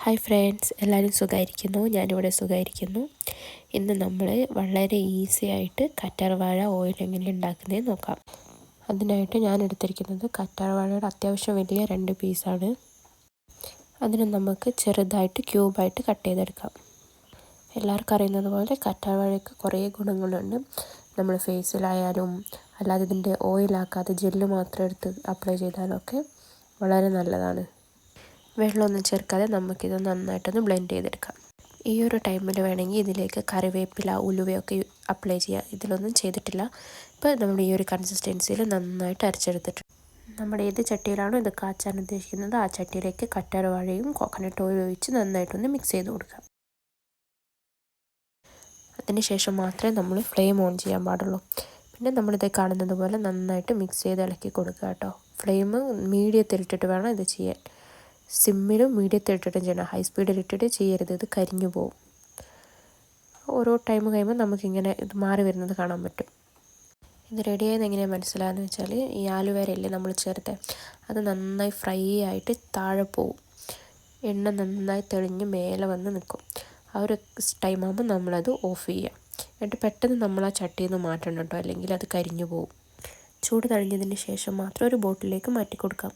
Hi friends, എല്ലാവരും സുഖമായിരിക്കുന്നു. ഞാനിവിടെ സുഖമായിരിക്കുന്നു. ഇന്ന് നമ്മൾ വളരെ ഈസി ആയിട്ട് കറ്റാർവാഴ ഓയിൽ എങ്ങനെ ഉണ്ടാക്കുന്നത് നോക്കാം. അതിനായിട്ട് ഞാൻ എടുത്തിരിക്കുന്നത് കറ്റാർവാഴയുടെ അത്യാവശ്യം വലിയ 2 പീസാണ്. അതിന് നമുക്ക് ചെറുതായിട്ട് ക്യൂബായിട്ട് കട്ട് ചെയ്തെടുക്കാം. എല്ലാവർക്കും അറിയുന്നത് പോലെ കറ്റാർവാഴയ്ക്ക് കുറേ ഗുണങ്ങളുണ്ട്. നമ്മൾ ഫേസിലായാലും അല്ലാതെ ഇതിൻ്റെ ഓയിലാക്കാതെ ജെല്ല് മാത്രം എടുത്ത് അപ്ലൈ ചെയ്താലൊക്കെ വളരെ നല്ലതാണ്. വെള്ളമൊന്നും ചേർക്കാതെ നമുക്കിത് നന്നായിട്ടൊന്ന് ബ്ലെൻഡ് ചെയ്തെടുക്കാം. ഈ ഒരു ടൈമിൽ വേണമെങ്കിൽ ഇതിലേക്ക് കറിവേപ്പില, ഉലുവയൊക്കെ അപ്ലൈ ചെയ്യാം. ഇതിലൊന്നും ചെയ്തിട്ടില്ല. ഇപ്പോൾ നമ്മൾ ഈ ഒരു കൺസിസ്റ്റൻസിയിൽ നന്നായിട്ട് അരച്ചെടുത്തിട്ടുണ്ട്. നമ്മുടെ ഏത് ചട്ടിയിലാണോ ഇത് കാച്ചാൻ ഉദ്ദേശിക്കുന്നത് ആ ചട്ടിയിലേക്ക് കറ്റാർവാഴയും കോക്കനട്ട് ഓയിൽ ഒഴിച്ച് നന്നായിട്ടൊന്ന് മിക്സ് ചെയ്ത് കൊടുക്കാം. അതിനുശേഷം മാത്രമേ നമ്മൾ ഫ്ലെയിം ഓൺ ചെയ്യാൻ പാടുള്ളൂ. പിന്നെ നമ്മളിത് കാണുന്നത് പോലെ നന്നായിട്ട് മിക്സ് ചെയ്ത് ഇളക്കി കൊടുക്കുക കേട്ടോ. ഫ്ലെയിം മീഡിയത്തിലിട്ടിട്ട് വേണം ഇത് ചെയ്യാൻ. സിമ്മിലും മീഡിയത്തിലിട്ടിട്ടും ചെയ്യണം. ഹൈ സ്പീഡിലിട്ടിട്ട് ചെയ്യരുത്, ഇത് കരിഞ്ഞു പോകും. ഓരോ ടൈം കഴിയുമ്പോൾ നമുക്കിങ്ങനെ ഇത് മാറി വരുന്നത് കാണാൻ പറ്റും. ഇത് റെഡിയായെന്ന് എങ്ങനെയാണ് മനസ്സിലാകുന്നത് വെച്ചാൽ, ഈ ആലുവേരയില്ലേ നമ്മൾ ചേർത്ത്, അത് നന്നായി ഫ്രൈ ആയിട്ട് താഴെ പോവും. എണ്ണ നന്നായി തെളിഞ്ഞ് മേലെ വന്ന് നിൽക്കും. ആ ഒരു ടൈം ആകുമ്പോൾ നമ്മളത് ഓഫ് ചെയ്യുക. എന്നിട്ട് പെട്ടെന്ന് നമ്മൾ ആ ചട്ടിയിൽ നിന്ന് മാറ്റണം കേട്ടോ, അല്ലെങ്കിൽ അത് കരിഞ്ഞു പോകും. ചൂട് തണിഞ്ഞതിന് ശേഷം മാത്രം ഒരു ബോട്ടിലേക്ക് മാറ്റി കൊടുക്കാം.